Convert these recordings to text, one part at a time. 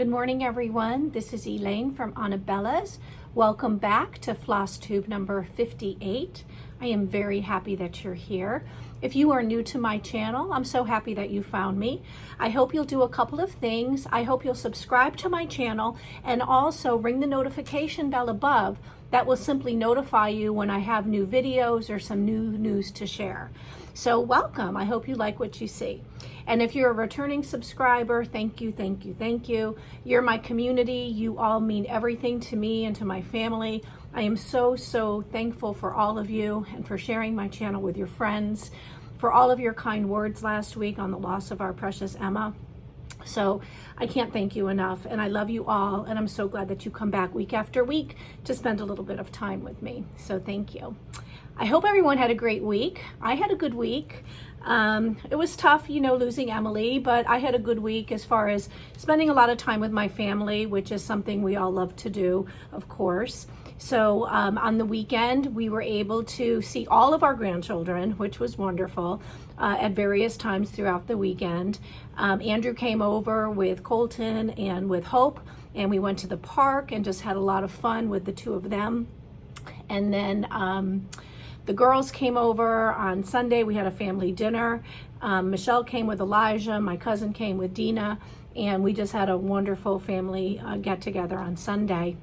Good morning, everyone. This is Elaine from Anabellas. Welcome back to Flosstube number 58. I am very happy that you're here. If you are new to my channel, I'm so happy that you found me. I hope you'll do a couple of things. I hope you'll subscribe to my channel and also ring the notification bell above. That will simply notify you when I have new videos or some new news to share. So welcome. I hope you like what you see. And if you're a returning subscriber, thank you, thank you, thank you. You're my community. You all mean everything to me and to my family. I am so thankful for all of you and for sharing my channel with your friends, for all of your kind words last week on the loss of our precious Emma. So I can't thank you enough, and I love you all, and I'm so glad that you come back week after week to spend a little bit of time with me. So thank you. I hope everyone had a great week. I had a good week. It was tough, you know, losing Emily, but I had a good week as far as spending a lot of time with my family, which is something we all love to do, of course. So on the weekend, we were able to see all of our grandchildren, which was wonderful, at various times throughout the weekend. Andrew came over with Colton and with Hope, and we went to the park and just had a lot of fun with the two of them. And then the girls came over on Sunday. We had a family dinner. Michelle came with Elijah. My cousin came with Dina. And we just had a wonderful family get-together on Sunday.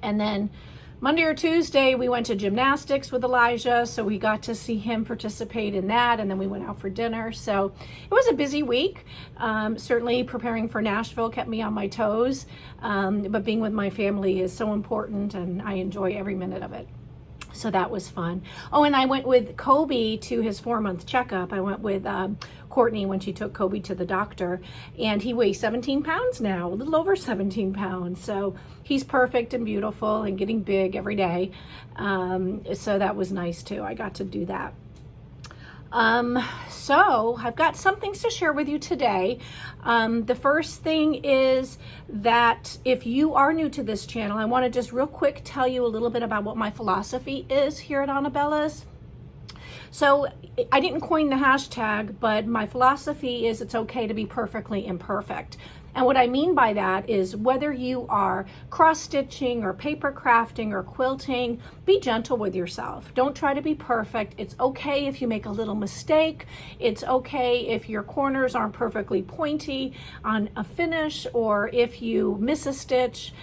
And then Monday or Tuesday, we went to gymnastics with Elijah. So we got to see him participate in that. And then we went out for dinner. So it was a busy week. Certainly preparing for Nashville kept me on my toes. But being with my family is so important, and I enjoy every minute of it. So that was fun. Oh, and I went with Kobe to his 4-month checkup. I went with Courtney when she took Kobe to the doctor, and he weighs 17 pounds now, a little over 17 pounds. So he's perfect and beautiful and getting big every day. So that was nice too. I got to do that. So I've got some things to share with you today. The first thing is that if you are new to this channel, I want to just real quick tell you a little bit about what my philosophy is here at Anabellas. So I didn't coin the hashtag, but my philosophy is it's okay to be perfectly imperfect. And what I mean by that is whether you are cross-stitching or paper crafting or quilting, be gentle with yourself. Don't try to be perfect. It's okay if you make a little mistake. It's okay if your corners aren't perfectly pointy on a finish or if you miss a stitch.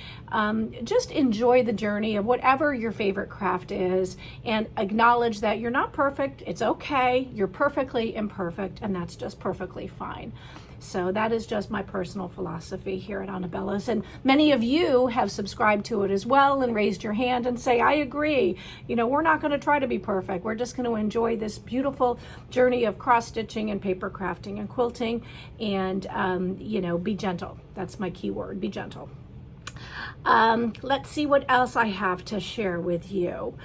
Just enjoy the journey of whatever your favorite craft is and acknowledge that you're not perfect. It's okay. You're perfectly imperfect, and that's just perfectly fine. So that is just my personal philosophy here at Anabellas. And many of you have subscribed to it as well and raised your hand and say, I agree. You know, we're not going to try to be perfect. We're just going to enjoy this beautiful journey of cross-stitching and paper crafting and quilting and, you know, be gentle. That's my key word, be gentle. Let's see what else I have to share with you.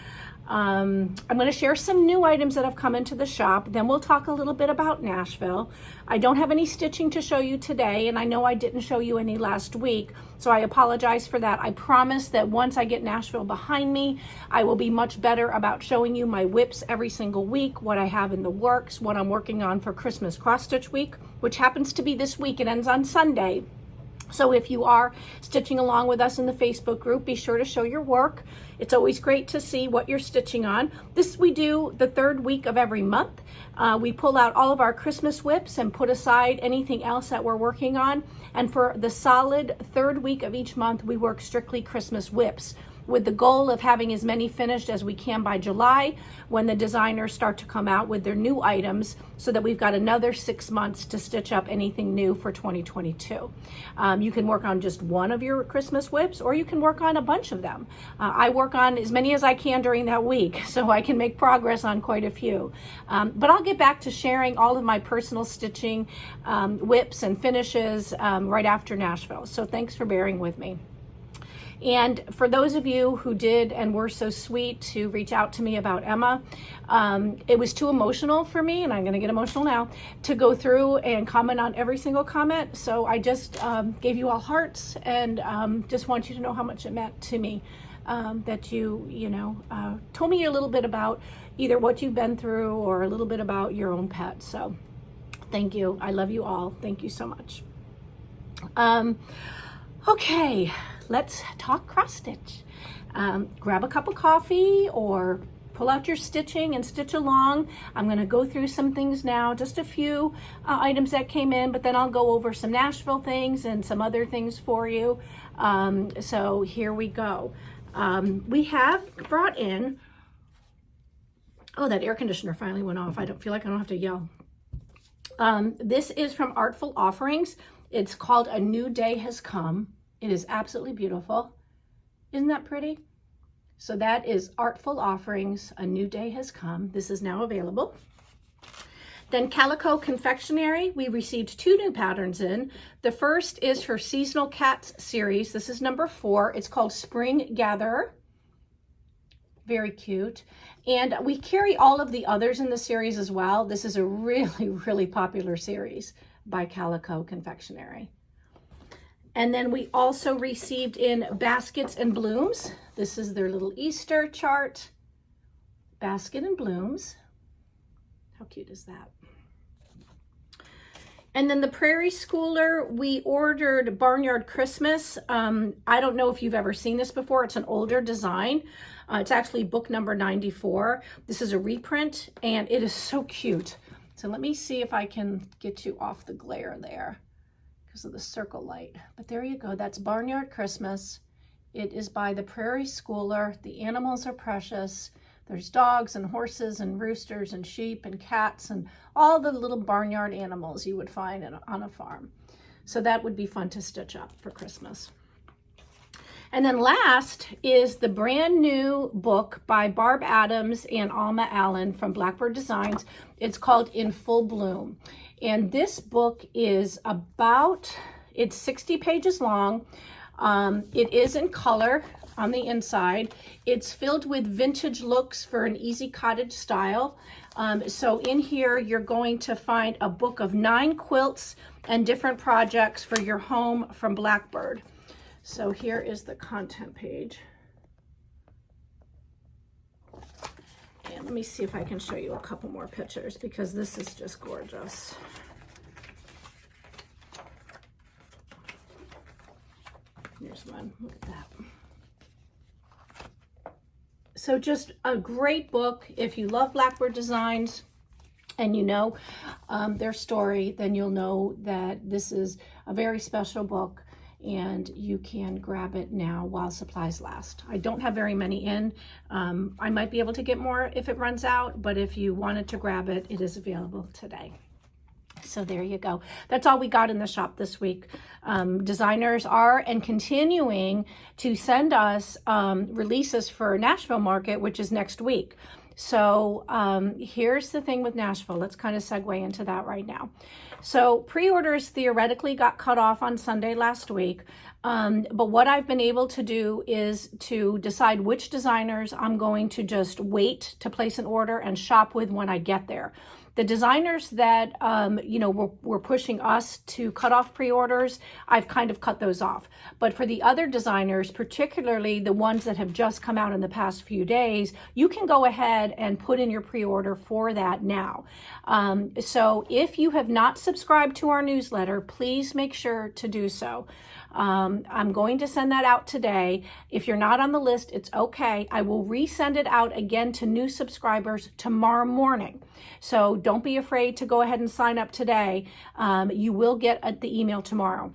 I'm going to share some new items that have come into the shop. Then we'll talk a little bit about Nashville. I don't have any stitching to show you today, and I know I didn't show you any last week, so I apologize for that. I promise that once I get Nashville behind me, I will be much better about showing you my whips every single week, what I have in the works, what I'm working on for Christmas Cross Stitch Week, which happens to be this week. It ends on Sunday. So if you are stitching along with us in the Facebook group, be sure to show your work. It's always great to see what you're stitching on. This we do the 3rd week of every month. We pull out all of our Christmas whips and put aside anything else that we're working on. And for the solid 3rd week of each month, we work strictly Christmas whips, with the goal of having as many finished as we can by July when the designers start to come out with their new items, so that we've got another 6 months to stitch up anything new for 2022. You can work on just one of your Christmas whips, or you can work on a bunch of them. I work on as many as I can during that week, so I can make progress on quite a few. But I'll get back to sharing all of my personal stitching whips and finishes right after Nashville. So thanks for bearing with me. And for those of you who did and were so sweet to reach out to me about Emma, it was too emotional for me, and I'm going to get emotional now, to go through and comment on every single comment. So I just gave you all hearts, and just want you to know how much it meant to me that you know, told me a little bit about either what you've been through or a little bit about your own pet. So thank you. I love you all. Thank you so much. Okay, let's talk cross stitch. Grab a cup of coffee or pull out your stitching and stitch along. I'm going to go through some things now, just a few items that came in, but then I'll go over some Nashville things and some other things for you. So here we go. We have brought in, oh, that air conditioner finally went off. I don't feel like I don't have to yell. This is from Artful Offerings. It's called A New Day Has Come. It is absolutely beautiful. Isn't that pretty? So that is Artful Offerings, A New Day Has Come. This is now available. Then Calico Confectionery, we received 2 new patterns in. The first is her Seasonal Cats series. This is number 4. It's called Spring Gatherer. Very cute. And we carry all of the others in the series as well. This is a really, really popular series by Calico Confectionery. And then we also received in Baskets and Blooms. This is their little Easter chart. Basket and Blooms. How cute is that? And then the Prairie Schooler, we ordered Barnyard Christmas. I don't know if you've ever seen this before. It's an older design. It's actually book number 94. This is a reprint and it is so cute. So let me see if I can get you off the glare there because of the circle light. But there you go. That's Barnyard Christmas. It is by the Prairie Schooler. The animals are precious. There's dogs and horses and roosters and sheep and cats and all the little barnyard animals you would find on a farm. So that would be fun to stitch up for Christmas. And then last is the brand new book by Barb Adams and Alma Allen from Blackbird Designs. It's called In Full Bloom. And this book is it's 60 pages long. It is in color on the inside. It's filled with vintage looks for an easy cottage style. So in here, you're going to find a book of 9 quilts and different projects for your home from Blackbird. So here is the content page. And let me see if I can show you a couple more pictures because this is just gorgeous. Here's one, look at that. So just a great book. If you love Blackbird Designs and you know their story, then you'll know that this is a very special book and you can grab it now while supplies last. I don't have very many in. I might be able to get more if it runs out, but if you wanted to grab it, it is available today. So there you go. That's all we got in the shop this week. Designers are and continuing to send us releases for Nashville market, which is next week. So here's the thing with Nashville. Let's kind of segue into that right now. So pre-orders theoretically got cut off on Sunday last week. But what I've been able to do is to decide which designers I'm going to just wait to place an order and shop with when I get there. The designers that, were pushing us to cut off pre-orders, I've kind of cut those off. But for the other designers, particularly the ones that have just come out in the past few days, you can go ahead and put in your pre-order for that now. So if you have not subscribed to our newsletter, please make sure to do so. I'm going to send that out today. If you're not on the list, it's okay. I will resend it out again to new subscribers tomorrow morning. So don't be afraid to go ahead and sign up today. You will get the email tomorrow.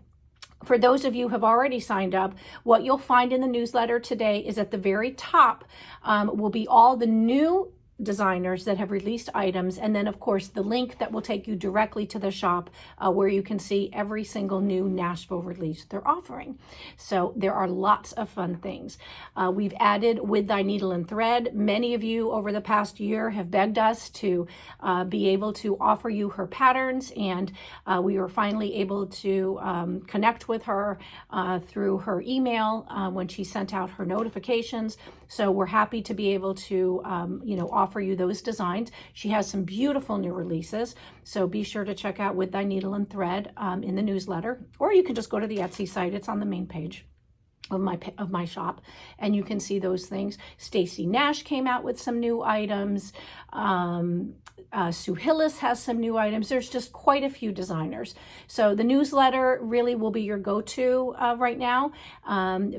For those of you who have already signed up, what you'll find in the newsletter today is at the very top will be all the new designers that have released items, and then of course the link that will take you directly to the shop where you can see every single new Nashville release they're offering. So there are lots of fun things. We've added With Thy Needle and Thread. Many of you over the past year have begged us to be able to offer you her patterns, and we were finally able to connect with her through her email when she sent out her notifications. So we're happy to be able to offer you those designs. She has some beautiful new releases, so be sure to check out With Thy Needle and Thread in the newsletter, or you can just go to the Etsy site. It's on the main page. of my shop, and you can see those things. Stacy Nash came out with some new items. Sue Hillis has some new items. There's just quite a few designers. So the newsletter really will be your go-to right now,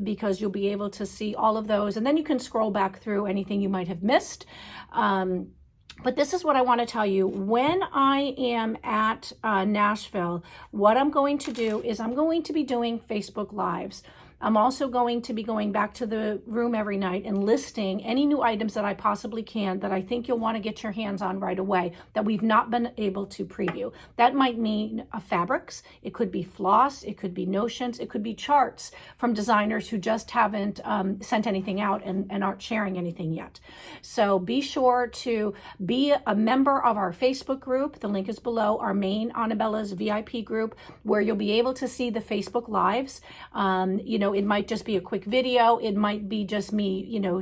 because you'll be able to see all of those, and then you can scroll back through anything you might have missed. But this is what I want to tell you. When I am at Nashville, what I'm going to do is I'm going to be doing Facebook Lives. I'm also going to be going back to the room every night and listing any new items that I possibly can that I think you'll want to get your hands on right away that we've not been able to preview. That might mean fabrics, it could be floss, it could be notions, it could be charts from designers who just haven't sent anything out and aren't sharing anything yet. So be sure to be a member of our Facebook group. The link is below, our main Anabellas VIP group, where you'll be able to see the Facebook Lives. You know, it might just be a quick video. It might be just me, you know,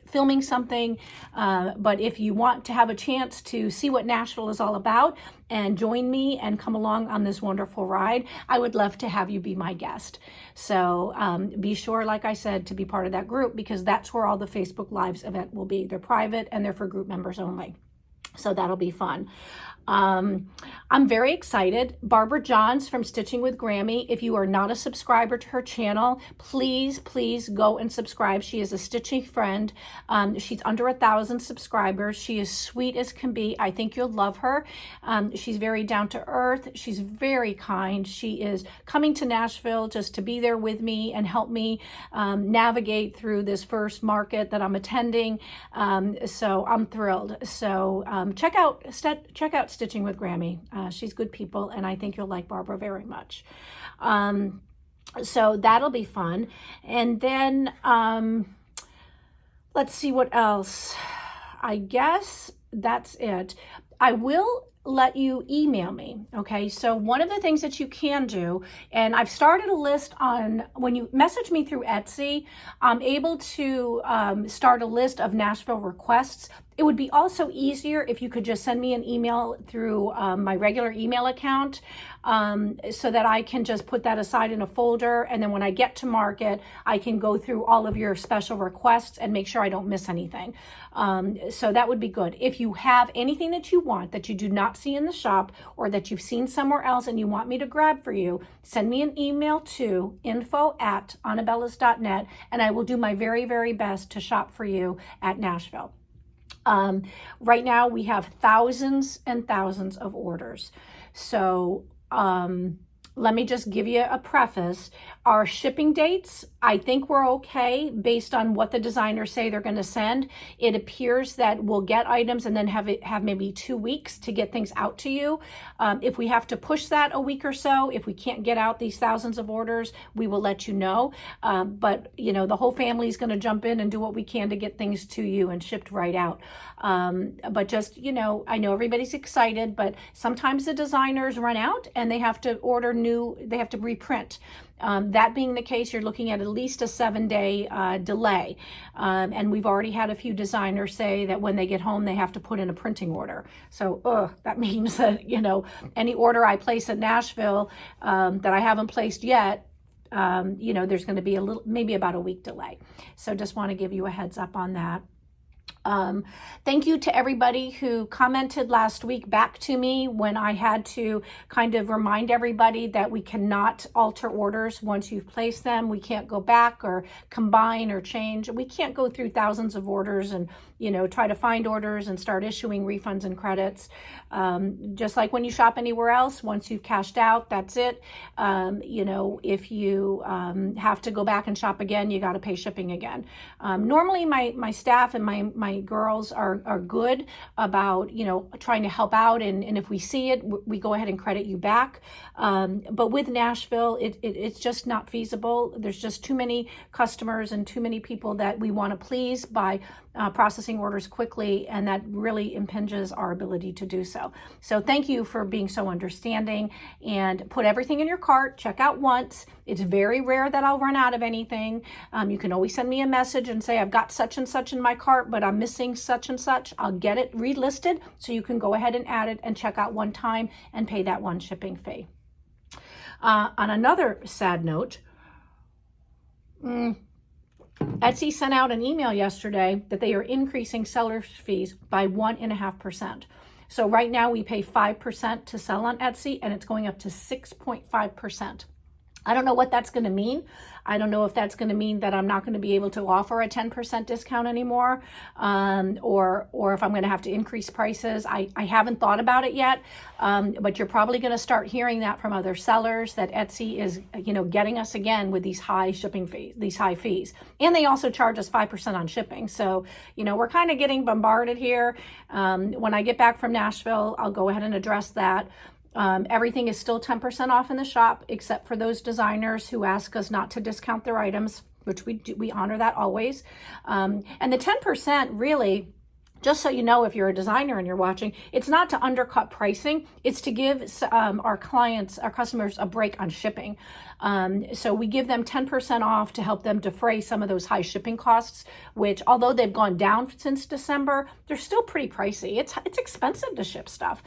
filming something. But if you want to have a chance to see what Nashville is all about and join me and come along on this wonderful ride, I would love to have you be my guest. So be sure, like I said, to be part of that group, because that's where all the Facebook Lives event will be. They're private and they're for group members only. So that'll be fun. I'm very excited. Barbara Johns from Stitching with Grammy. If you are not a subscriber to her channel, please go and subscribe. She is a stitching friend. She's under 1,000 subscribers. She is sweet as can be. I think you'll love her. She's very down to earth. She's very kind. She is coming to Nashville just to be there with me and help me navigate through this first market that I'm attending. So I'm thrilled. So check out Stitching with Grammy. She's good people, and I think you'll like Barbara very much. So that'll be fun. And then let's see what else. I guess that's it. I will let you email me. Okay, so one of the things that you can do, and I've started a list on, when you message me through Etsy, I'm able to start a list of Nashville requests. It would be also easier if you could just send me an email through my regular email account, so that I can just put that aside in a folder, and then when I get to market, I can go through all of your special requests and make sure I don't miss anything. So that would be good. If you have anything that you want that you do not see in the shop, or that you've seen somewhere else and you want me to grab for you, send me an email to info@anabellas.net, and I will do my very, very best to shop for you at Nashville. Right now we have thousands and thousands of orders. So let me just give you a preface. Our shipping dates, I think we're okay based on what the designers say they're going to send. It appears that we'll get items and then have maybe 2 weeks to get things out to you. If we have to push that a week or so, if we can't get out these thousands of orders, we will let you know. But you know, the whole family is going to jump in and do what we can to get things to you and shipped right out. But just, you know, I know everybody's excited, but sometimes the designers run out and they have to order new, they have to reprint. That being the case, you're looking at least a 7-day delay. And we've already had a few designers say that when they get home, they have to put in a printing order. So that means that, you know, any order I place at Nashville that I haven't placed yet, you know, there's going to be maybe about a week delay. So just want to give you a heads up on that. Thank you to everybody who commented last week back to me when I had to kind of remind everybody that we cannot alter orders once you've placed them. We can't go back or combine or change. We can't go through thousands of orders and, you know, try to find orders and start issuing refunds and credits. Just like when you shop anywhere else, once you've cashed out, that's it. You know, if you have to go back and shop again, you got to pay shipping again. Normally my staff and my girls are good about, you know, trying to help out, and if we see it, we go ahead and credit you back. But with Nashville, it's just not feasible. There's just too many customers and too many people that we want to please by processing orders quickly, and that really impinges our ability to do so. So thank you for being so understanding, and put everything in your cart, check out once. It's very rare that I'll run out of anything. You can always send me a message and say, I've got such and such in my cart, but I'm missing such and such. I'll get it relisted, so you can go ahead and add it and check out one time and pay that one shipping fee. On another sad note, Etsy sent out an email yesterday that they are increasing sellers fees by 1.5%. So right now we pay 5% to sell on Etsy, and it's going up to 6.5%. I don't know what that's going to mean. I don't know if that's going to mean that I'm not going to be able to offer a 10% discount anymore, or if I'm going to have to increase prices. I haven't thought about it yet, but you're probably going to start hearing that from other sellers, that Etsy is, getting us again with these high shipping fees, these high fees. And they also charge us 5% on shipping. So, we're kind of getting bombarded here. When I get back from Nashville, I'll go ahead and address that. Everything is still 10% off in the shop, except for those designers who ask us not to discount their items, which we do. We honor that always. And the 10% really, just so you know, if you're a designer and you're watching, it's not to undercut pricing. It's to give our clients, our customers, a break on shipping. So we give them 10% off to help them defray some of those high shipping costs, which, although they've gone down since December, they're still pretty pricey. It's expensive to ship stuff,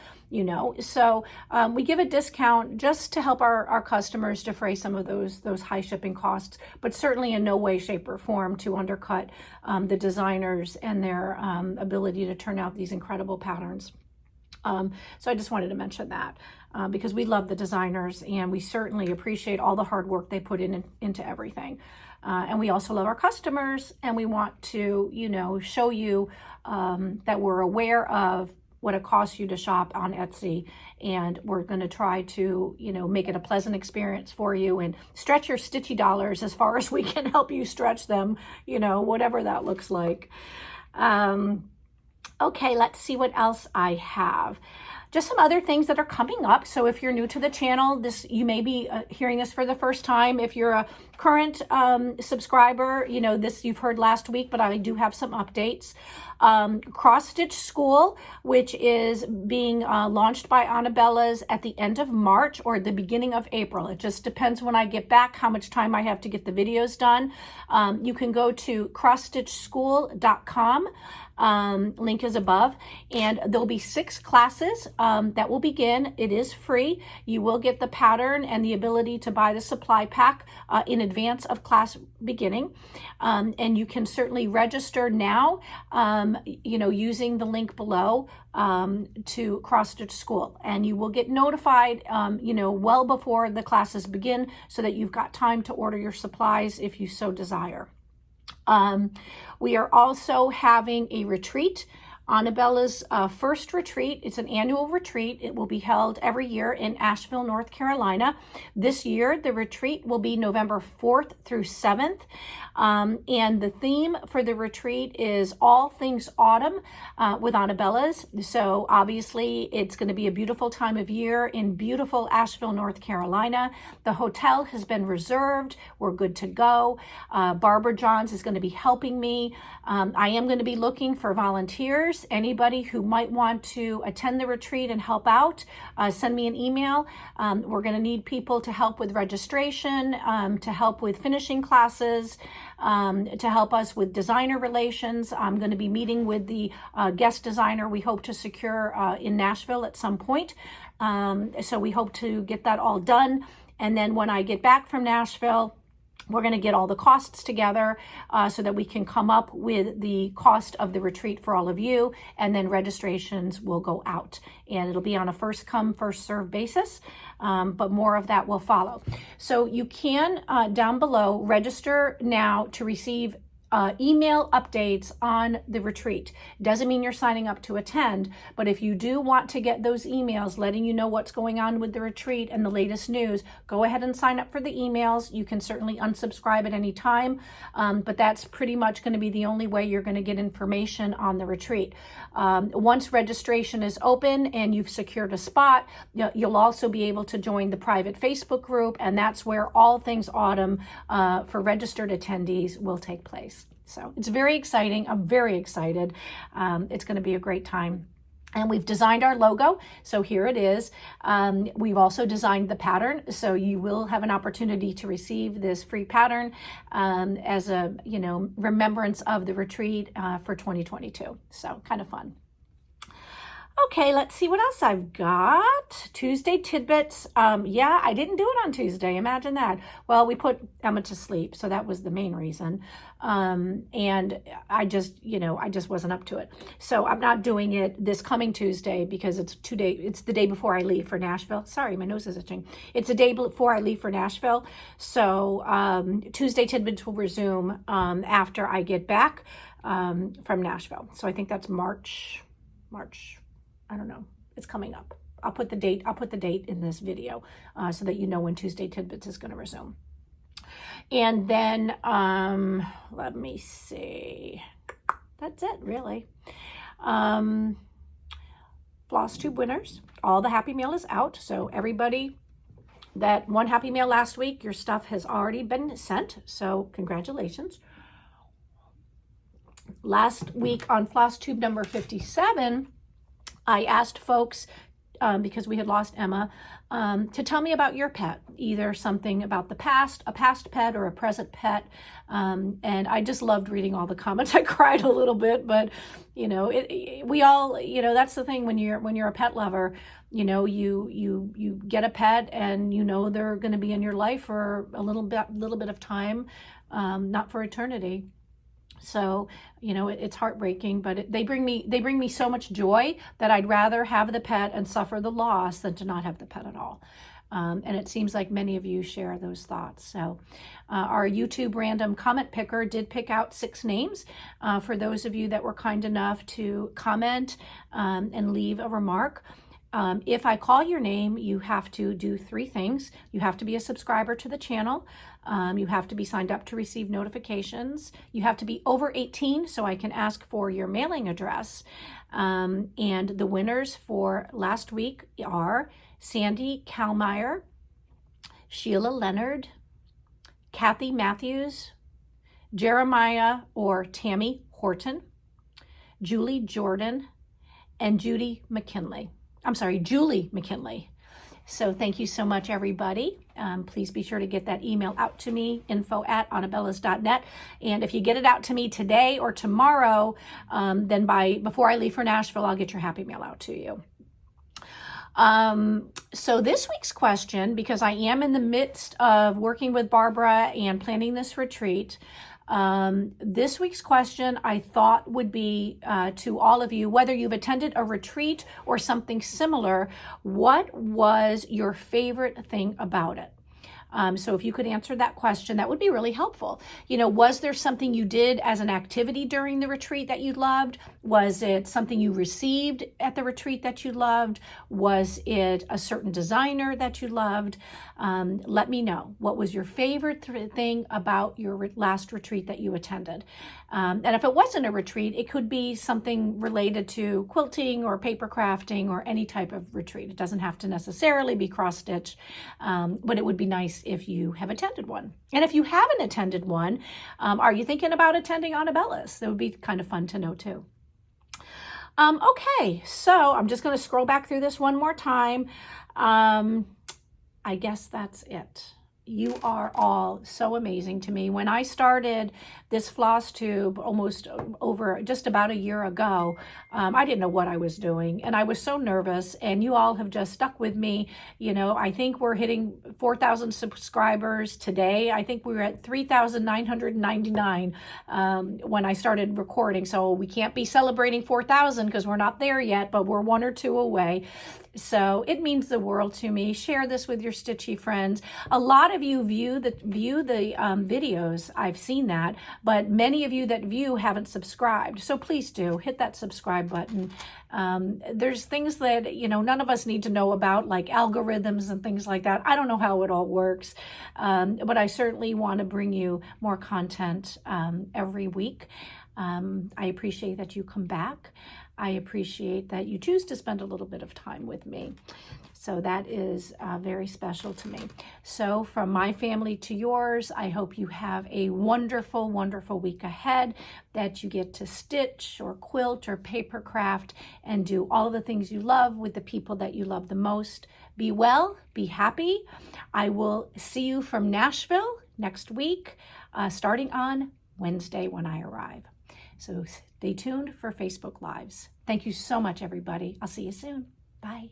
So we give a discount just to help our customers defray some of those high shipping costs, but certainly in no way, shape, or form to undercut the designers and their ability to turn out these incredible patterns. So I just wanted to mention that because we love the designers, and we certainly appreciate all the hard work they put into everything. And we also love our customers, and we want to, show you that we're aware of what it costs you to shop on Etsy, and we're going to try to, make it a pleasant experience for you and stretch your stitchy dollars as far as we can help you stretch them, whatever that looks like. Okay, let's see what else I have. Just some other things that are coming up. So if you're new to the channel, you may be hearing this for the first time. If you're a current subscriber, this you've heard last week, but I do have some updates. CrossStitch School, which is being launched by Anabellas at the end of March or the beginning of April. It just depends when I get back, how much time I have to get the videos done. You can go to crossstitchschool.com. Link is above, and there'll be 6 classes that will begin. It is free. You will get the pattern and the ability to buy the supply pack in advance of class beginning, and you can certainly register now, using the link below to CrossStitch School, and you will get notified, well before the classes begin, so that you've got time to order your supplies if you so desire. We are also having a retreat, Anabella's first retreat. It's an annual retreat. It will be held every year in Nashville, North Carolina. This year, the retreat will be November 4th through 7th. And the theme for the retreat is all things autumn with Anabellas. So obviously, it's going to be a beautiful time of year in beautiful Asheville, North Carolina. The hotel has been reserved. We're good to go. Barbara Johns is going to be helping me. I am going to be looking for volunteers. Anybody who might want to attend the retreat and help out, send me an email. We're going to need people to help with registration, to help with finishing classes, to help us with designer relations. I'm going to be meeting with the guest designer we hope to secure in Nashville at some point. So we hope to get that all done. And then when I get back from Nashville, we're going to get all the costs together so that we can come up with the cost of the retreat for all of you, and then registrations will go out, and it'll be on a first come, first serve basis, but more of that will follow. So you can, down below, register now to receive email updates on the retreat. Doesn't mean you're signing up to attend, but if you do want to get those emails letting you know what's going on with the retreat and the latest news, go ahead and sign up for the emails. You can certainly unsubscribe at any time, but that's pretty much going to be the only way you're going to get information on the retreat. Once registration is open and you've secured a spot, you'll also be able to join the private Facebook group, and that's where all things autumn for registered attendees will take place. So it's very exciting. I'm very excited. It's going to be a great time. And we've designed our logo. So here it is. We've also designed the pattern. So you will have an opportunity to receive this free pattern as a, remembrance of the retreat for 2022. So kind of fun. Okay, let's see what else I've got. Tuesday tidbits. Yeah, I didn't do it on Tuesday. Imagine that. Well, we put Emma to sleep, so that was the main reason. And I just wasn't up to it. So I'm not doing it this coming Tuesday because it's the day before I leave for Nashville. Sorry, my nose is itching. It's the day before I leave for Nashville. So Tuesday tidbits will resume after I get back from Nashville. So I think that's March. I don't know. It's coming up. I'll put the date in this video so that you know when Tuesday Tidbits is going to resume. And then let me see. That's it, really. Flosstube winners. All the Happy Mail is out. So everybody that won Happy Mail last week, your stuff has already been sent. So congratulations. Last week on Flosstube number 57, I asked folks, because we had lost Emma, to tell me about your pet, either something about the past, a past pet or a present pet. And I just loved reading all the comments. I cried a little bit, but we all, that's the thing when you're a pet lover, you get a pet and they're going to be in your life for a little bit of time, not for eternity. So, it's heartbreaking, but they bring me so much joy that I'd rather have the pet and suffer the loss than to not have the pet at all. And it seems like many of you share those thoughts. So our YouTube random comment picker did pick out 6 names for those of you that were kind enough to comment and leave a remark. If I call your name, you have to do 3 things. You have to be a subscriber to the channel. You have to be signed up to receive notifications. You have to be over 18 so I can ask for your mailing address. And the winners for last week are Sandy Kahlmeyer, Sheila Leonard, Kathy Mathews, Jeremiah or Tami Horton, Julie Jordan, and Julie McKinley. So thank you so much, everybody. Please be sure to get that email out to me, info@anabellas.net. And if you get it out to me today or tomorrow, then before I leave for Nashville, I'll get your Happy Mail out to you. So this week's question, because I am in the midst of working with Barbara and planning this retreat, this week's question I thought would be to all of you, whether you've attended a retreat or something similar, what was your favorite thing about it? So if you could answer that question, that would be really helpful. Was there something you did as an activity during the retreat that you loved? Was it something you received at the retreat that you loved? Was it a certain designer that you loved? Let me know. What was your favorite thing about your last retreat that you attended? And if it wasn't a retreat, it could be something related to quilting or paper crafting or any type of retreat. It doesn't have to necessarily be cross-stitch, but it would be nice if you have attended one. And if you haven't attended one, are you thinking about attending Anabellas? That would be kind of fun to know too. Okay, so I'm just going to scroll back through this one more time. I guess that's it. You are all so amazing to me. When I started this Flosstube just about a year ago, I didn't know what I was doing and I was so nervous, and you all have just stuck with me. I think we're hitting 4,000 subscribers today. I think we were at 3,999 when I started recording. So we can't be celebrating 4,000 because we're not there yet, but we're 1 or 2 away. So it means the world to me. Share this with your stitchy friends. A lot of you view the videos. I've seen that, but many of you that view haven't subscribed. So please do hit that subscribe button. There's things that, none of us need to know about, like algorithms and things like that. I don't know how it all works, but I certainly want to bring you more content every week. I appreciate that you come back. I appreciate that you choose to spend a little bit of time with me. So that is very special to me. So from my family to yours, I hope you have a wonderful, wonderful week ahead, that you get to stitch or quilt or paper craft and do all of the things you love with the people that you love the most. Be well, be happy. I will see you from Nashville next week, starting on Wednesday when I arrive. So stay tuned for Facebook Lives. Thank you so much, everybody. I'll see you soon. Bye.